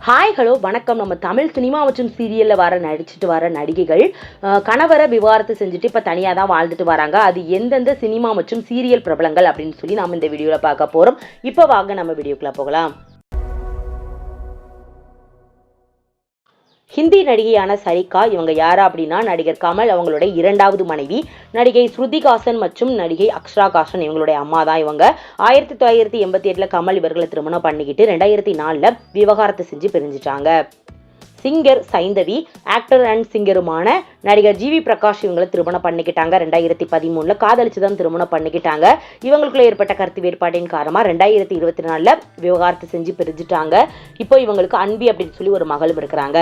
Hi hello வணக்கம். நம்ம Tamil cinema மற்றும் சீரியலில் நடிச்சிட்டு வர நடிகைகள் கணவரை விவாகரத்து செஞ்சுட்டு இப்போ தனியாக தான் வாழ்ந்துட்டு வராங்க. அது எந்தெந்த சினிமா மற்றும் சீரியல் பிரபலங்கள் அப்படின்னு சொல்லி நம்ம இந்த வீடியோவில் பார்க்க போகிறோம். இப்போ வாங்க நம்ம வீடியோக்குள்ளே போகலாம். ஹிந்தி நடிகையான சரிகா இவங்க யாரா அப்படின்னா நடிகர் கமல் அவங்களுடைய இரண்டாவது மனைவி. நடிகை ஸ்ருதிஹாசன் மற்றும் நடிகை அக்ஷராஹாசன் இவங்களுடைய அம்மா தான் இவங்க. 1988 கமல் இவர்களை திருமணம் பண்ணிக்கிட்டு 2004 விவாகரத்து செஞ்சு பிரிஞ்சிட்டாங்க. சிங்கர் சைந்தவி, ஆக்டர் அண்ட் சிங்கருமான நடிகர் ஜிவி பிரகாஷ் இவங்களை திருமணம் பண்ணிக்கிட்டாங்க. 2013 காதலிச்சு தான் திருமணம் பண்ணிக்கிட்டாங்க. இவங்களுக்குள்ள ஏற்பட்ட கருத்து வேறுபாட்டின் காரணமாக 2024 விவாகரத்து செஞ்சு பிரிஞ்சுட்டாங்க. இப்போ இவங்களுக்கு அன்பி அப்படின்னு சொல்லி ஒரு மகளும் இருக்கிறாங்க.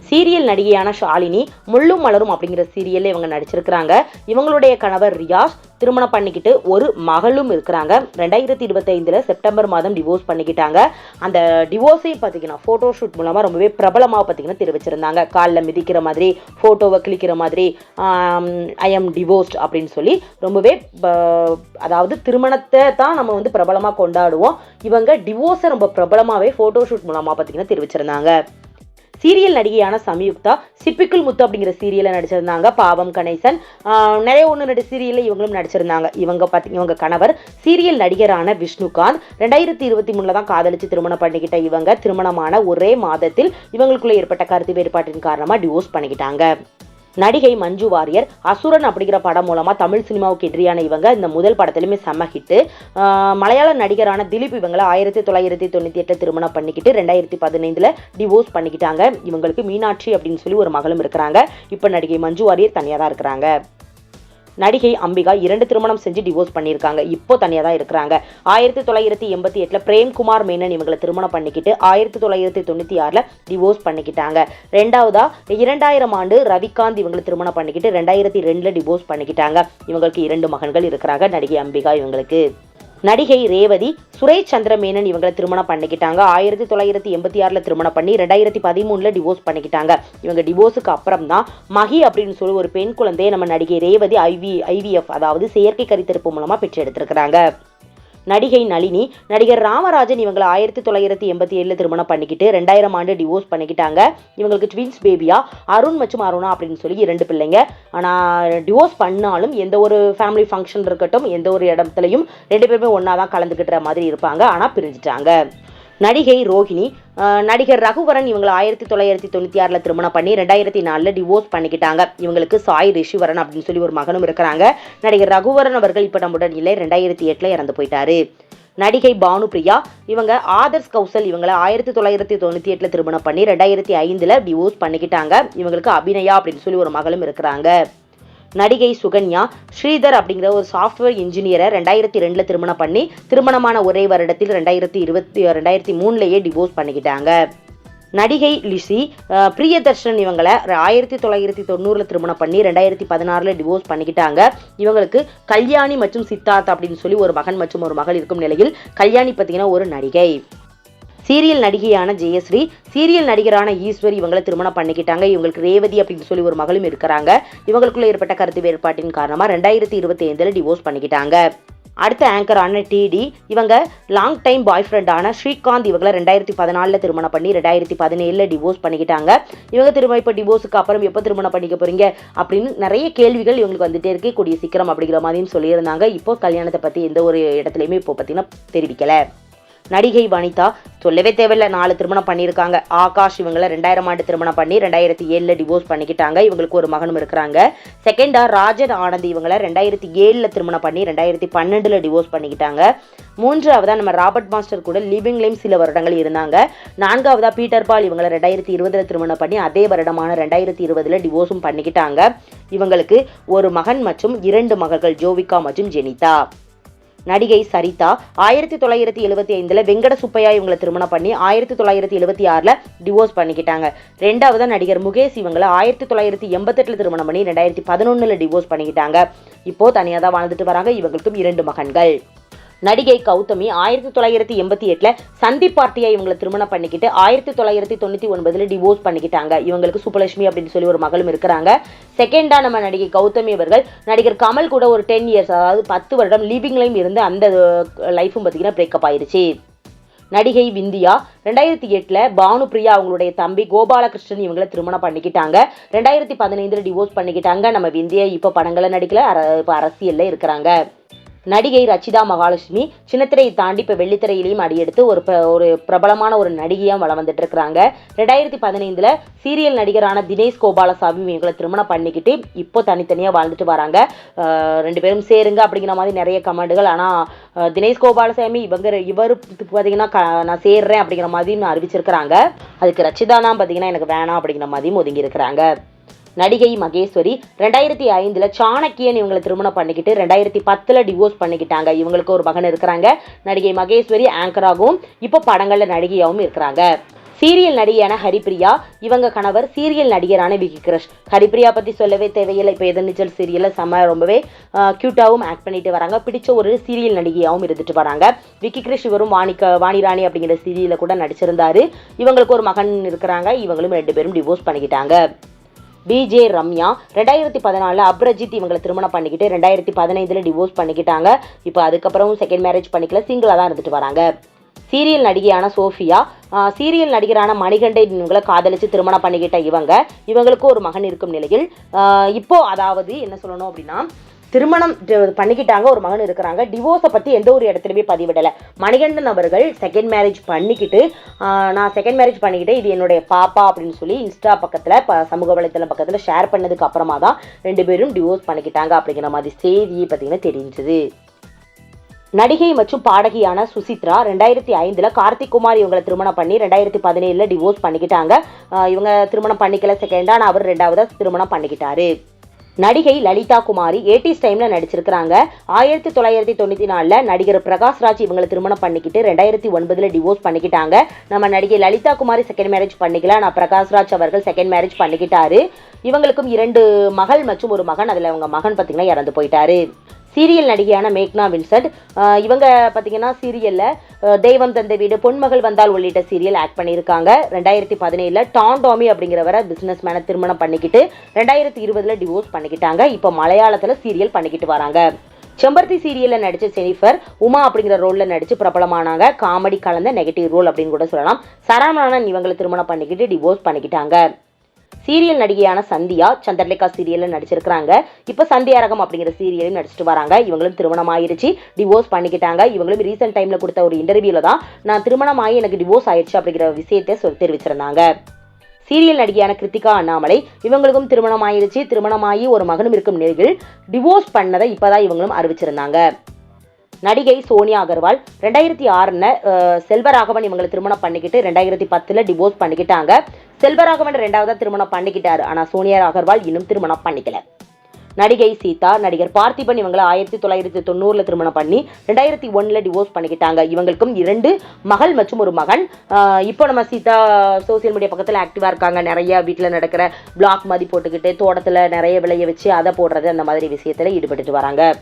சீரியல் நடிகையான ஷாலினி முள்ளும் மலரும் அப்படிங்கிற சீரியல்ல இவங்க நடிச்சிருக்கிறாங்க. இவங்களுடைய கணவர் ரியாஸ் திருமணம் பண்ணிக்கிட்டு ஒரு மகளும் இருக்கிறாங்க. 2025 செப்டம்பர் மாதம் டிவோர்ஸ் பண்ணிக்கிட்டாங்க. அந்த டிவோர்ஸை பார்த்தீங்கன்னா ஃபோட்டோ ஷூட் மூலமாக ரொம்பவே பிரபலமாக பார்த்தீங்கன்னா தெரிவிச்சிருந்தாங்க. காலில் மிதிக்கிற மாதிரி, ஃபோட்டோவை கிளிக்கிற மாதிரி, ஐ எம் டிவோர்ஸ்ட் அப்படின்னு சொல்லி ரொம்பவே, அதாவது திருமணத்தை தான் நம்ம வந்து பிரபலமாக கொண்டாடுவோம். இவங்க டிவோர்ஸை ரொம்ப பிரபலமாகவே ஃபோட்டோ ஷூட் மூலமாக பார்த்தீங்கன்னா தெரிவிச்சிருந்தாங்க. சீரியல் நடிகையான சம்யுக்தா சிப்பிக்குள் முத்து அப்படிங்கிற சீரியல்ல நடிச்சிருந்தாங்க. பாவம் கணேசன் நிறைய ரெண்டு சீரியல்ல இவங்களும் நடிச்சிருந்தாங்க. இவங்க கணவர் சீரியல் நடிகரான விஷ்ணுகாந்த் 2023 தான் காதலிச்சு திருமணம் பண்ணிக்கிட்ட இவங்க திருமணமான ஒரே மாதத்தில் இவங்களுக்குள்ள ஏற்பட்ட கருத்து வேறுபாட்டின் காரணமா டிவோர்ஸ் பண்ணிக்கிட்டாங்க. நடிகை மஞ்சு வாரியர் அசுரன் அப்படிங்கிற படம் மூலமா தமிழ் சினிமாவுக்கு எதிரியான இவங்க இந்த முதல் படத்திலுமே செம்ம ஹிட்டு. மலையாள நடிகரான திலீப் இவங்களை 1998 திருமணம் பண்ணிக்கிட்டு 2015 டிவோர்ஸ் பண்ணிக்கிட்டாங்க. இவங்களுக்கு மீனாட்சி அப்படின்னு சொல்லி ஒரு மகளும் இருக்கிறாங்க. இப்போ நடிகை மஞ்சு வாரியர் தனியாக தான் இருக்கிறாங்க. நடிகை அம்பிகா 2 திருமணம் செஞ்சு டிவோர்ஸ் பண்ணியிருக்காங்க. இப்போ தனியாக தான் இருக்கிறாங்க. 1988 பிரேம்குமார் மேனன் இவங்களை திருமணம் பண்ணிக்கிட்டு 1996 டிவோர்ஸ் பண்ணிக்கிட்டாங்க. 2000 ஆண்டு ரவிகாந்த் இவங்களை திருமணம் பண்ணிக்கிட்டு 2002 டிவோர்ஸ் பண்ணிக்கிட்டாங்க. இவங்களுக்கு 2 மகன்கள் இருக்கிறாங்க. நடிகை அம்பிகா இவங்களுக்கு. நடிகை ரேவதி சுரேஷ் சந்திர மேனன் இவங்களை திருமணம் பண்ணிக்கிட்டாங்க. 1986 திருமணம் பண்ணி 2013 டிவோர்ஸ் பண்ணிக்கிட்டாங்க. இவங்க டிவோர்ஸுக்கு அப்புறம் தான் மகி அப்படின்னு சொல்லி ஒரு பெண் குழந்தையை நம்ம நடிகை ரேவதி IVF அதாவது செயற்கை கருத்தரிப்பு மூலமா பெற்று எடுத்திருக்கிறாங்க. நடிகை நளினி நடிகர் ராமராஜன் இவங்களை 1987 திருமணம் பண்ணிக்கிட்டு 2000 ஆண்டு டிவோர்ஸ் பண்ணிக்கிட்டாங்க. இவங்களுக்கு ட்வின்ஸ் பேபியா அருண் மற்றும் அருணா அப்படின்னு சொல்லி 2 பிள்ளைங்க. ஆனால் டிவோர்ஸ் பண்ணாலும் எந்த ஒரு ஃபேமிலி ஃபங்க்ஷன் இருக்கட்டும், எந்த ஒரு இடத்துலையும் 2 பேருமே ஒன்றா தான் கலந்துக்கிட்ட மாதிரி இருப்பாங்க. ஆனால் பிரிஞ்சுட்டாங்க. நடிகை ரோஹிணி நடிகர் ரகுவரன் இவங்களை 1996 திருமணம் பண்ணி 2004 டிவோர்ஸ் பண்ணிக்கிட்டாங்க. இவங்களுக்கு சாய் ரிஷிவரன் அப்படின்னு சொல்லி ஒரு மகனும் இருக்கிறாங்க. நடிகர் ரகுவரன் அவர்கள் இப்போ நம்முடன் இல்லை, 2008 இறந்து போயிட்டாரு. நடிகை பானுபிரியா இவங்க ஆதர்ஸ் கௌசல் இவங்களை 1998 திருமணம் பண்ணி 2005 டிவோர்ஸ் பண்ணிக்கிட்டாங்க. இவங்களுக்கு அபிநயா அப்படின்னு சொல்லி ஒரு மகளும் இருக்கிறாங்க. நடிகை சுகன்யா ஸ்ரீதர் அப்படிங்கிற ஒரு சாஃப்ட்வேர் இன்ஜினியரை 2002 திருமணம் பண்ணி திருமணமான ஒரே வருடத்தில் 2003 டிவோர்ஸ் பண்ணிக்கிட்டாங்க. நடிகை லிசி பிரியதர்ஷன் இவங்களை 1990 திருமணம் பண்ணி 2016 டிவோர்ஸ் பண்ணிக்கிட்டாங்க. இவங்களுக்கு கல்யாணி மற்றும் சித்தார்த் அப்படின்னு சொல்லி ஒரு மகன் மற்றும் ஒரு மகள் இருக்கும் நிலையில் கல்யாணி பார்த்தீங்கன்னா ஒரு நடிகை. சீரியல் நடிகையான ஜெயஸ்ரீ சீரியல் நடிகரான ஈஸ்வர் இவங்களை திருமணம் பண்ணிக்கிட்டாங்க. இவங்களுக்கு ரேவதி அப்படின்னு சொல்லி ஒரு மகளும் இருக்கிறாங்க. இவங்களுக்குள்ள ஏற்பட்ட கருத்து வேறுபாட்டின் காரணமா 2025 டிவோர்ஸ் பண்ணிக்கிட்டாங்க. அடுத்த ஆங்கரான டிடி இவங்க லாங் டைம் பாய் ஃப்ரெண்டான ஸ்ரீகாந்த் இவங்களை 2014 திருமணம் பண்ணி 2017 டிவோர்ஸ் பண்ணிக்கிட்டாங்க. இவங்க இப்போ டிவோர்ஸுக்கு அப்புறம் எப்போ திருமணம் பண்ணிக்க போறீங்க அப்படின்னு நிறைய கேள்விகள் இவங்களுக்கு வந்துட்டே இருக்கு. கூடிய சீக்கிரம் அப்படிங்கிற மாதிரியும் சொல்லியிருந்தாங்க. இப்போ கல்யாணத்தை பற்றி எந்த ஒரு இடத்துலையுமே இப்போ பார்த்தீங்கன்னா தெரிவிக்கலை. நடிகை வனிதா சொல்லவே தேவையில்லை, 4 திருமணம் பண்ணியிருக்காங்க. ஆகாஷ் இவங்களை 2000 ஆண்டு திருமணம் பண்ணி 2007 டிவோர்ஸ் பண்ணிக்கிட்டாங்க. இவங்களுக்கு ஒரு மகனும் இருக்கிறாங்க. செகண்டா ராஜன் ஆனந்த் இவங்களை 2007 திருமணம் பண்ணி 2012 டிவோர்ஸ் பண்ணிக்கிட்டாங்க. 3ஆவதா நம்ம ராபர்ட் மாஸ்டர் கூட லிவிங் லைம் சில வருடங்கள் இருந்தாங்க. 4ஆவதா பீட்டர் பால் இவங்களை 2020 திருமணம் பண்ணி அதே வருடமான 2020 டிவோர்ஸும் பண்ணிக்கிட்டாங்க. இவங்களுக்கு ஒரு மகன் மற்றும் 2 மகள்கள் ஜோவிகா மற்றும் ஜெனிதா. நடிகை சரிதா 1975 வெங்கட சுப்பையா இவங்களை திருமணம் பண்ணி 1976 டிவோர்ஸ் பண்ணிக்கிட்டாங்க. 2ஆவதா நடிகர் முகேஷ் இவங்களை 1988 திருமணம் பண்ணி 2011 டிவோர்ஸ் பண்ணிக்கிட்டாங்க. இப்போ தனியாக தான் வாழ்ந்துட்டு வராங்க. இவங்களுக்கும் 2 மகன்கள். நடிகை கௌதமி 1988 சந்தீப் பார்ட்டியா இவங்களை திருமணம் பண்ணிக்கிட்டு 1999 டிவோர்ஸ் பண்ணிக்கிட்டாங்க. இவங்களுக்கு சுப்பலட்சுமி அப்படின்னு சொல்லி ஒரு மகளும் இருக்கிறாங்க. செகண்டா நம்ம நடிகை கௌதமி அவர்கள் நடிகர் கமல் கூட ஒரு 10 இயர்ஸ், அதாவது 10 வருடம் லிவிங் லைஃப் இருந்து அந்த லைஃபும் பார்த்தீங்கன்னா பிரேக்கப் ஆயிருச்சு. நடிகை விந்தியா 2008 பானு பிரியா அவங்களுடைய தம்பி கோபாலகிருஷ்ணன் இவங்களை திருமணம் பண்ணிக்கிட்டாங்க. 2015 டிவோர்ஸ் பண்ணிக்கிட்டாங்க. நம்ம விந்தியா இப்போ படங்களை நடிக்கல, இப்போ அரசியல்ல இருக்கிறாங்க. நடிகை ரச்சிதா மகாலட்சுமி சின்னத்திரையை தாண்டி இப்போ வெள்ளித்திரையிலையும் அடியெடுத்து ஒரு பிரபலமான ஒரு நடிகையாக வளம் வந்துட்டு இருக்கிறாங்க. 2015 சீரியல் நடிகரான தினேஷ் கோபாலசாமி இவங்களை திருமணம் பண்ணிக்கிட்டு இப்போ தனித்தனியாக வாழ்ந்துட்டு வராங்க. 2 பேரும் சேருங்க அப்படிங்கிற மாதிரி நிறைய கமெண்ட்டுகள். ஆனால் தினேஷ் கோபாலசாமி இவர் பார்த்தீங்கன்னா நான் சேர்றேன் அப்படிங்கிற மாதிரி அறிவிச்சிருக்கிறாங்க. அதுக்கு ரச்சிதா தான் பார்த்தீங்கன்னா எனக்கு வேணாம் அப்படிங்கிற மாதிரியும் ஒதுங்கி இருக்கிறாங்க. நடிகை மகேஸ்வரி 2005 சாணக்கியன் இவங்களை திருமணம் பண்ணிக்கிட்டு 2010 டிவோர்ஸ் பண்ணிக்கிட்டாங்க. இவங்களுக்கு ஒரு மகன் இருக்கிறாங்க. நடிகை மகேஸ்வரி ஆங்கராகவும் இப்போ படங்களில் நடிகையாகவும் இருக்கிறாங்க. சீரியல் நடிகையான ஹரிப்பிரியா இவங்க கணவர் சீரியல் நடிகரான விக்கி கிருஷ். ஹரிப்பிரியா பற்றி சொல்லவே தேவையில்லை. இப்போ எதிர்நீச்சல் சீரியலில் ரொம்பவே க்யூட்டாகவும் ஆக்ட் பண்ணிட்டு வராங்க. பிடிச்ச ஒரு சீரியல் நடிகையாகவும் இருந்துட்டு வராங்க. விக்கி கிருஷ் இவரும் வாணிராணி அப்படிங்கிற சீரியலில் கூட நடிச்சிருந்தாரு. இவங்களுக்கு ஒரு மகன் இருக்கிறாங்க. இவங்களும் 2 பேரும் டிவோர்ஸ் பண்ணிக்கிட்டாங்க. பிஜே ரம்யா 2014 அப்ரஜித் இவங்களை திருமணம் பண்ணிக்கிட்டு 2015 டிவோர்ஸ் பண்ணிக்கிட்டாங்க. இப்போ அதுக்கப்புறம் செகண்ட் மேரேஜ் பண்ணிக்கல, சிங்கிளாக தான் இருந்துட்டு வராங்க. சீரியல் நடிகையான சோஃபியா சீரியல் நடிகரான மணிகண்டன் இவங்களை காதலிச்சு திருமணம் பண்ணிக்கிட்ட இவங்களுக்கு ஒரு மகன் இருக்கும் நிலையில் இப்போ அதாவது என்ன சொல்லணும் அப்படின்னா திருமணம் பண்ணிக்கிட்டாங்க, ஒரு மகன் இருக்கிறாங்க. டிவோர்ஸை பற்றி எந்த ஒரு இடத்துலையுமே பதிவிடலை. மணிகண்டன் அவர்கள் செகண்ட் மேரேஜ் பண்ணிக்கிட்டு நான் செகண்ட் மேரேஜ் பண்ணிக்கிட்டு இது என்னுடைய பாப்பா அப்படின்னு சொல்லி இன்ஸ்டா பக்கத்தில் சமூக வலைத்தளம் பக்கத்தில் ஷேர் பண்ணதுக்கு அப்புறமா தான் 2 பேரும் டிவோர்ஸ் பண்ணிக்கிட்டாங்க அப்படிங்கிற மாதிரி செய்தியை பார்த்தீங்கன்னா தெரிஞ்சது. நடிகை மற்றும் பாடகியான சுசித்ரா 2005 கார்த்திக் குமார் இவங்களை திருமணம் பண்ணி 2017 டிவோர்ஸ் பண்ணிக்கிட்டாங்க. இவங்க திருமணம் பண்ணிக்கல செகண்டா, ஆனால் அவர் 2வது திருமணம் பண்ணிக்கிட்டாரு. நடிகை லலிதா குமாரி 80s டைம்ல நடிச்சிருக்கிறாங்க. 1994 நடிகர் பிரகாஷ்ராஜ் இவங்களை திருமணம் பண்ணிக்கிட்டு 2009 டிவோர்ஸ் பண்ணிக்கிட்டாங்க. நம்ம நடிகை லலிதா குமாரி செகண்ட் மேரேஜ் பண்ணிக்கல, ஆனால் பிரகாஷ்ராஜ் அவர்கள் செகண்ட் மேரேஜ் பண்ணிக்கிட்டாரு. இவங்களுக்கும் 2 மகள் மற்றும் ஒரு மகன். அதில் அவங்க மகன் பார்த்தீங்கன்னா இறந்து போயிட்டாரு. சீரியல் நடிகையான மேக்னா வின்சென்ட் இவங்க பார்த்தீங்கன்னா சீரியலில் தெய்வம் தந்த வீடு, பொன்மகள் வந்தால் உள்ளிட்ட சீரியல் ஆக்ட் பண்ணியிருக்காங்க. 2017 டாமி அப்படிங்கிறவரை பிஸ்னஸ் மேனை திருமணம் பண்ணிக்கிட்டு 2020 டிவோர்ஸ் பண்ணிக்கிட்டாங்க. இப்போ மலையாளத்தில் சீரியல் பண்ணிக்கிட்டு வராங்க. செம்பருத்தி சீரியலில் நடித்த ஜெனிஃபர் உமா அப்படிங்கிற ரோலில் நடித்து பிரபலமானாங்க. காமெடி கலந்த நெகட்டிவ் ரோல் அப்படின்னு கூட சொல்லலாம். சரவணன் இவங்களை திருமணம் பண்ணிக்கிட்டு டிவோர்ஸ் பண்ணிக்கிட்டாங்க. சீரியல் நடிகையான சந்தியா சந்திரலேகா சீரியலில் நடிச்சிருக்கிறாங்க. இப்போ சந்தியாரகம் அப்படிங்கிற சீரியலையும் நடிச்சிட்டு வராங்க. இவங்களும் திருமணம் ஆயிடுச்சு, டிவோர்ஸ் பண்ணிக்கிட்டாங்க. இவங்களும் ரீசெண்ட் டைமில் கொடுத்த ஒரு இன்டர்வியூவில் தான் நான் திருமணம் ஆகி எனக்கு டிவோர்ஸ் ஆயிடுச்சு அப்படிங்கிற விஷயத்தை தெரிவிச்சிருந்தாங்க. சீரியல் நடிகையான கிருத்திகா அண்ணாமலை இவங்களுக்கும் திருமணம் ஆயிடுச்சு. திருமணமாகி ஒரு மகனும் இருக்கும் நிலையில் டிவோர்ஸ் பண்ணதை இப்போதான் இவங்களும் அறிவிச்சிருந்தாங்க. நடிகை சோனியா அகர்வால் 2006 செல்வராகவன் இவங்களை திருமணம் பண்ணிக்கிட்டு 2010 டிவோர்ஸ் பண்ணிக்கிட்டாங்க. செல்வராகவன் 2வது திருமணம் பண்ணிக்கிட்டாரு, ஆனால் சோனியா அகர்வால் இன்னும் திருமணம் பண்ணிக்கல. நடிகை சீதா நடிகர் பார்த்திபன் இவங்களை 1990 திருமணம் பண்ணி 2001 டிவோர்ஸ் பண்ணிக்கிட்டாங்க. இவங்களுக்கும் 2 மகள் மற்றும் ஒரு மகன். இப்போ நம்ம சீதா சோசியல் மீடியா பக்கத்தில் ஆக்டிவாக இருக்காங்க. நிறைய வீட்டில் நடக்கிற பிளாக் மாதிரி போட்டுக்கிட்டு தோட்டத்தில் நிறைய விளைய வச்சு அதை போடுறது அந்த மாதிரி விஷயத்தில் ஈடுபட்டு வராங்க.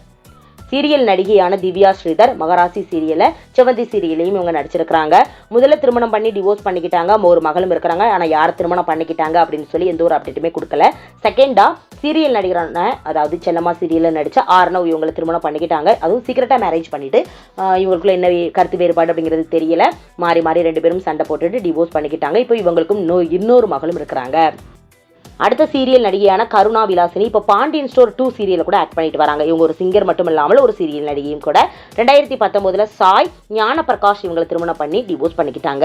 சீரியல் நடிகையான திவ்யா ஸ்ரீதர் மகராசி சீரியலில் செவந்தி சீரியலையும் இவங்க நடிச்சிருக்கிறாங்க. முதல்ல திருமணம் பண்ணி டிவோர்ஸ் பண்ணிக்கிட்டாங்க, ஒரு மகளும் இருக்கிறாங்க. ஆனால் யார் திருமணம் பண்ணிக்கிட்டாங்க அப்படின்னு சொல்லி எந்த ஒரு அப்டேட்டுமே கொடுக்கல. செகண்டா சீரியல் நடிகரான அதாவது செல்லம்மா சீரியலில் நடித்த ஆர்னவ் இவங்களை திருமணம் பண்ணிக்கிட்டாங்க. அதுவும் சீக்கிரட்டாக மேரேஜ் பண்ணிட்டு இவங்களுக்குள்ள என்ன கருத்து வேறுபாடு அப்படிங்கிறது தெரியல. மாறி 2 பேரும் சண்டை போட்டுட்டு டிவோர்ஸ் பண்ணிக்கிட்டாங்க. இப்போ இவங்களுக்கும் இன்னொரு மகளும் இருக்கிறாங்க. அடுத்த சீரியல் நடிகையான கருணா விலாசினி இப்போ பாண்டியன் ஸ்டோர் 2 சீரியலில் கூட ஆக்ட் பண்ணிட்டு வராங்க. இவங்க ஒரு சிங்கர் மட்டும் இல்லாமல் ஒரு சீரியல் நடிகையும் கூட. 2019 சாய் ஞான பிரகாஷ் இவங்களை திருமணம் பண்ணி டிவோர்ஸ் பண்ணிக்கிட்டாங்க.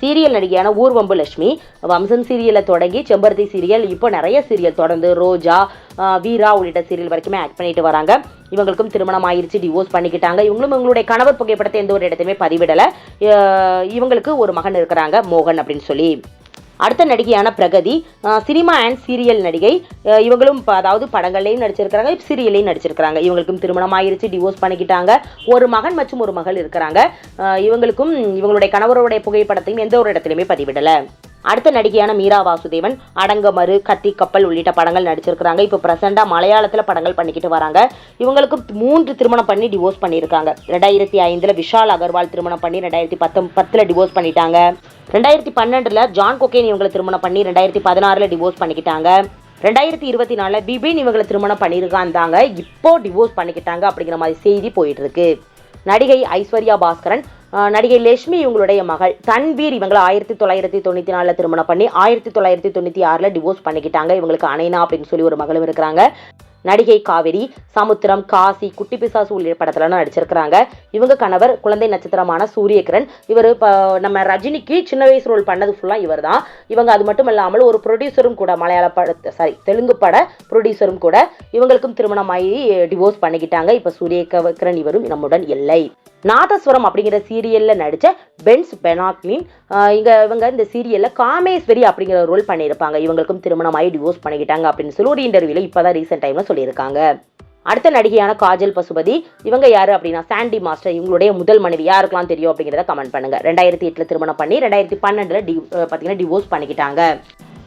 சீரியல் நடிகையான ஊர்வம்பு லட்சுமி வம்சம் சீரியலில் தொடங்கி செம்பருத்தி சீரியல் இப்போ நிறைய சீரியல் தொடர்ந்து ரோஜா வீரா உள்ளிட்ட சீரியல் வரைக்குமே ஆக்ட் பண்ணிட்டு வராங்க. இவங்களுக்கும் திருமணம் ஆயிடுச்சு, டிவோர்ஸ் பண்ணிக்கிட்டாங்க. இவங்களும் இவங்களுடைய கணவர் புகைப்படத்தை எந்த ஒரு இடத்தையுமே பதிவிடலை. இவங்களுக்கு ஒரு மகன் இருக்கிறாங்க மோகன் அப்படின்னு சொல்லி. அடுத்த நடிகையான பிரகதி சினிமா அண்ட் சீரியல் நடிகை. இவங்களும் அதாவது படங்கள்லையும் நடிச்சிருக்கிறாங்க, சீரியல்லையும் நடிச்சிருக்கிறாங்க. இவங்களுக்கும் திருமணம் ஆயிடுச்சு, டிவோர்ஸ் பண்ணிக்கிட்டாங்க. ஒரு மகன் மற்றும் ஒரு மகள் இருக்கிறாங்க. இவங்களுக்கும் இவங்களுடைய கணவருடைய புகைப்படத்தையும் எந்த ஒரு இடத்துலையுமே பதிவிடலை. அடுத்த நடிகையான மீரா வாசுதேவன் அடங்கமறு, கத்தி கப்பல் உள்ளிட்ட படங்கள் நடிச்சிருக்கிறாங்க. இப்போ ப்ரெசெண்டாக மலையாளத்தில் படங்கள் பண்ணிக்கிட்டு வராங்க. இவங்களுக்கும் 3 திருமணம் பண்ணி டிவோர்ஸ் பண்ணியிருக்காங்க. 2005 விஷால் அகர்வால் திருமணம் பண்ணி 2010 டிவோர்ஸ் பண்ணிட்டாங்க. 2012 ஜான் கொக்கேன் இவங்களை திருமணம் பண்ணி 2016 டிவோர்ஸ் பண்ணிக்கிட்டாங்க. 2024 பிபின் இவங்களை திருமணம் பண்ணியிருக்காங்க. இப்போ டிவோர்ஸ் பண்ணிக்கிட்டாங்க அப்படிங்கிற மாதிரி செய்தி போயிட்டு இருக்கு. நடிகை ஐஸ்வர்யா பாஸ்கரன், நடிகை லட்சுமி இவங்களுடைய மகள் தன்வீர் இவங்களை 1994 திருமணம் பண்ணி 1996 டிவோர்ஸ் பண்ணிக்கிட்டாங்க. இவங்களுக்கு அனைனா அப்படின்னு சொல்லி ஒரு மகளும் இருக்கிறாங்க. நடிகை காவேரி, சமுத்திரம், காசி, குட்டி பிசாசு உள்ளிட்ட படத்துலலாம் நடிச்சிருக்கிறாங்க. இவங்க கணவர் குழந்தை நட்சத்திரமான சூரியகிரண். இவர் நம்ம ரஜினிக்கு சின்ன வயசு ரோல் பண்ணது ஃபுல்லாக இவர் தான். இவங்க அது மட்டும் இல்லாமல் ஒரு ப்ரொடியூசரும் கூட, தெலுங்கு பட ப்ரொடியூசரும் கூட. இவங்களுக்கும் திருமணமாகி டிவோர்ஸ் பண்ணிக்கிட்டாங்க. இப்போ சூரியகிரண் இவரும் நம்முடன் இல்லை. நாதஸ்வரம் அப்படிங்கிற சீரியல்ல நடிச்ச பென்ஸ் பெனாக்லின் இவங்க இந்த சீரியல்ல காமேஸ்வரி அப்படிங்கிற ரோல் பண்ணியிருப்பாங்க. இவங்களுக்கும் திருமணமாகி டிவோர்ஸ் பண்ணிக்கிட்டாங்க அப்படின்னு சொல்லி ஒரு இன்டர்வியூல இப்பதான் ரீசெண்ட் டைம்ல சொல்லியிருக்காங்க. அடுத்த நடிகையான காஜல் பசுபதி, இவங்க யாரு அப்படின்னா சாண்டி மாஸ்டர் இவங்களுடைய முதல் மனைவி. யாருக்கெல்லாம் தெரியும் அப்படிங்கிறத கமெண்ட் பண்ணுங்க. 2008 திருமணம் பண்ணி 2012 டிவோர்ஸ் பண்ணிக்கிட்டாங்க.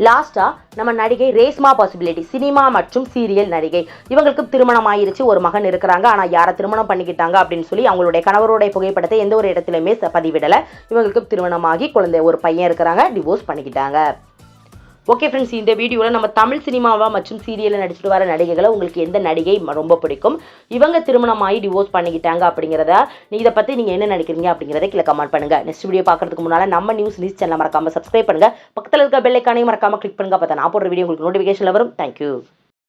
லாஸ்டா நம்ம நடிகை ரேஸ்மா பாசிபிலிட்டி, சினிமா மற்றும் சீரியல் நடிகை. இவங்களுக்கு திருமணம் ஆயிருச்சு, ஒரு மகன் இருக்கிறாங்க. ஆனா யாரை திருமணம் பண்ணிக்கிட்டாங்க அப்படின்னு சொல்லி அவங்களுடைய கணவருடைய புகைப்படத்தை எந்த ஒரு இடத்துலையுமே பதிவிடலை. இவங்களுக்கு திருமணமாகி குழந்தை ஒரு பையன் இருக்கிறாங்க, டிவோர்ஸ் பண்ணிக்கிட்டாங்க. ஓகே ஃப்ரெண்ட்ஸ், இந்த வீடியோவில் நம்ம தமிழ் சினிமாவா மற்றும் சீரியலில் நடிச்சுட்டு வர நடிகைகளை உங்களுக்கு எந்த நடிகை ரொம்ப பிடிக்கும், இவங்க திருமணமாகி டிவோர்ஸ் பண்ணிக்கிட்டாங்க அப்படிங்கிறத இதை பற்றி நீங்கள் என்ன நினைக்கிறீங்க அப்படிங்கிறத கீழே கமெண்ட் பண்ணுங்கள். நெக்ஸ்ட் வீடியோ பார்க்கறதுக்கு முன்னால் நம்ம நியூஸ் சேனலை மறக்காமல் சப்ஸ்கிரைப் பண்ணுங்கள். பக்கத்தில் இருக்க பெல் ஐக்கானையும் மறக்காமல் கிளிக் பண்ணுங்கள். அப்போ நான் போடுற வீடியோ உங்களுக்கு நோட்டிஃபிகேஷனில் வரும். தேங்க்யூ.